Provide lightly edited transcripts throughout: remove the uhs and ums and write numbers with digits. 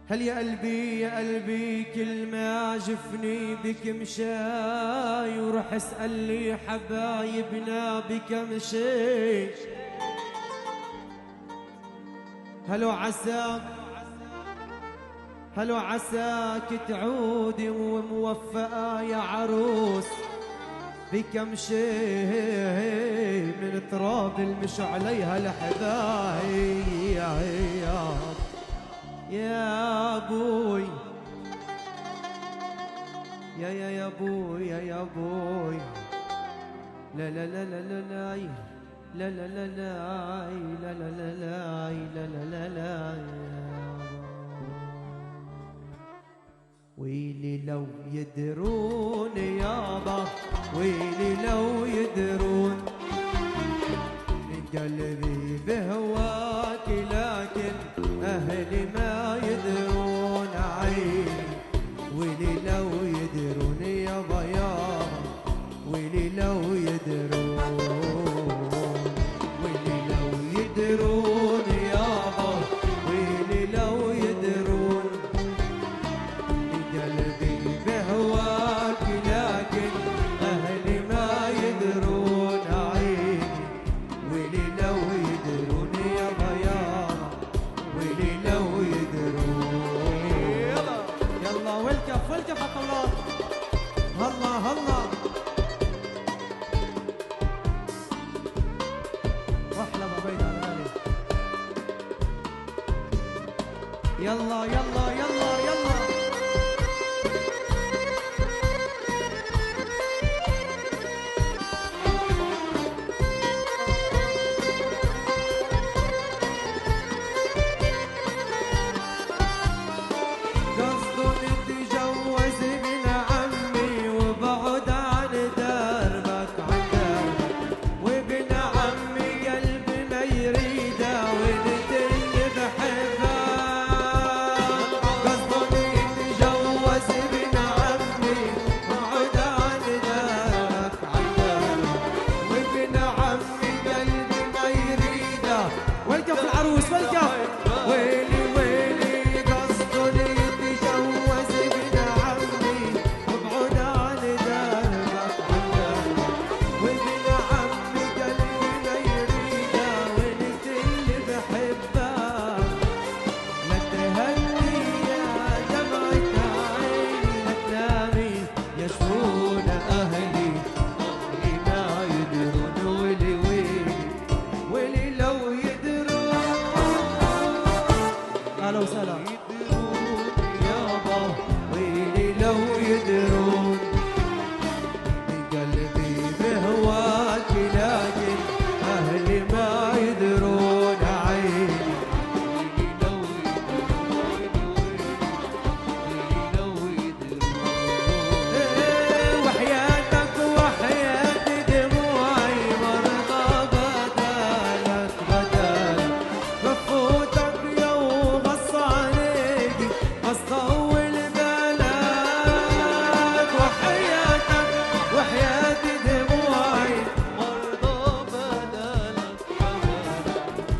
هل يا قلبي يا قلبي كل ما جفني بك مشاي وروح اسأل لي حبايبنا بك مشي. هلو عساك تعودي وموفقة يا عروس بكم شيء من تراب المش عليها الحبايب يا ابوي يا ابوي يا ابوي لا لا لا لا لا لا لا لا لا لا لا لا لا لا لا ويلي لو يدرون يابا ويلي لو يدرون من قلبي بهواك لكن أهلي ما يدرون عيني ويلي لو يدرون يابا يابا ويلي لو يدرون ويلي لو يدرون يابا ويلي لو يدرون قلبي بهواك لكن أهلي ما يدرون عيني ويلي لو يدرون يابا يابا ويلي لو يدرون يلا والكف والكف حق الله هلا هلا واحلى بعيد على بالي يلا يلا يلا يلا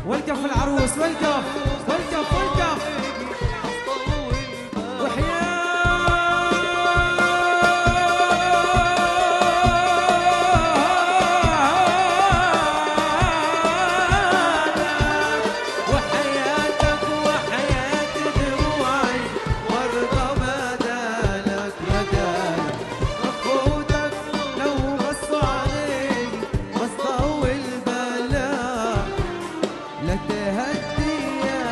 والكف العروس والكف والكف والكف لا تهدي يا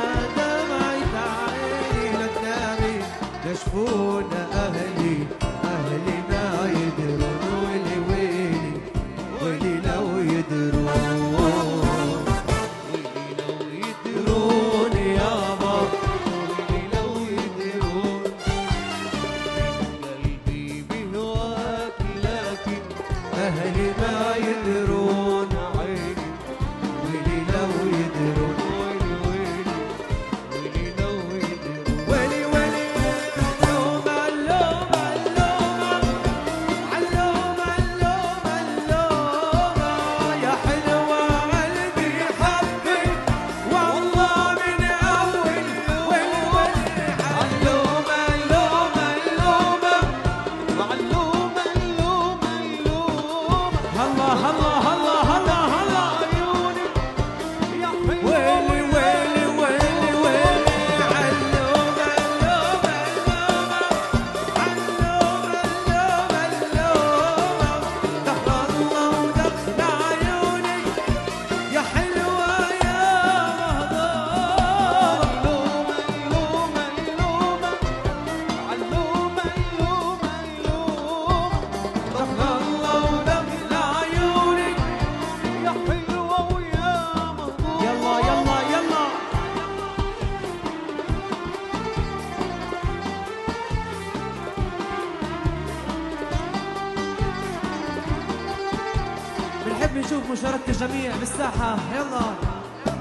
مشاركة الجميع بالساحة. يلا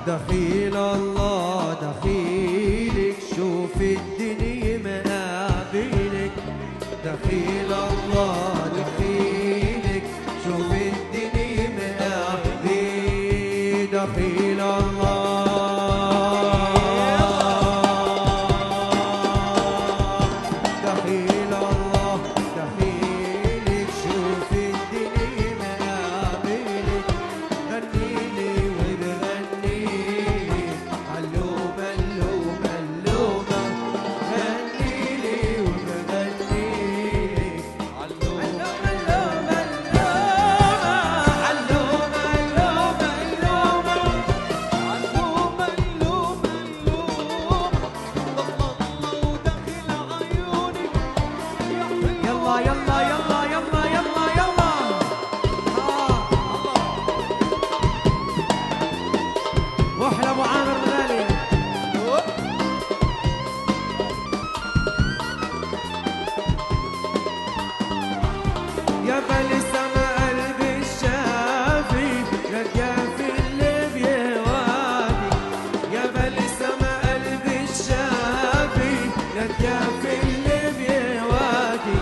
دخيل الله دخيلك، شوف الدنيا مقابلك. دخيل الله دخيلك، شوف الدنيا مقابلك. دخيل الله دخيل الله دخيلك، شوف الدنيا مقابلك. غنيلي وبغنيلي علومة اللومة اللومة. غنيلي وبغنيلي علومة اللومة اللومة. علومة اللومة اللومة. علومة اللومة اللومة. يلا يلا يلا يلا يلا يلا. واحلى ابو عامر الغالي. يا بني سما قلبي الشافي، رجع في اللي بيوادي. يا بني سما قلبي الشافي، رجع في اللي بيوادي.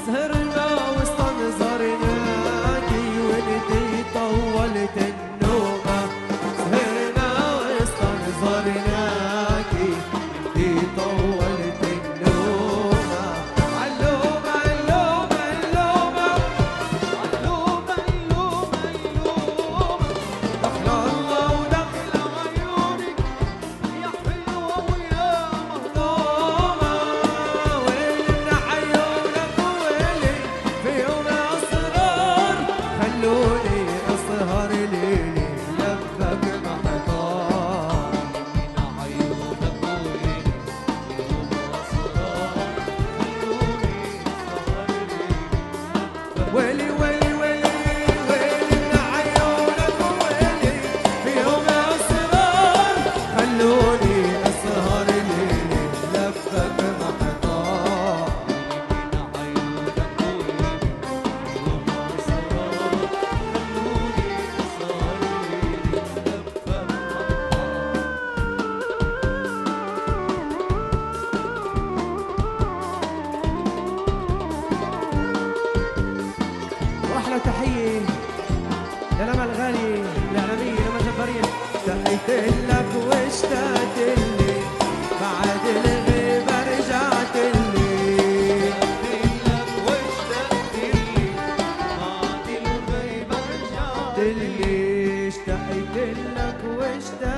سهرنا واستنظرناكي وانتي طولت النومة. سهرنا واستنظرناكي وانتي طولت النومة. علومة علومة علومة. علومة علومة علومة. دخل الله ودخل عيونك يا حلوة ويا مهضومة. ويلي من عيونك ويلي في يوم أسرار. خلوني أسهر ليلي لبك محضار. من عيونك ويلي في يوم أسرار. خلوني أسهر ليلي. ويلي ويلي ويلي ويلي من عيونك ويلي في يوم أسرار. خلوني أسهر ليلي لبك محضار. من عيونك ويلي في يوم أسرار. خلوني أسهر ليلي لبك محضار. واحلى تحية للما الغالي الإعلامية لما جبارين. دقيت لك واشتقت لي، بعد الغيبة رجعت لي. دقيت لك واشتقت لي، بعد الغيبة رجعت لي. اشتقت لك واشتقت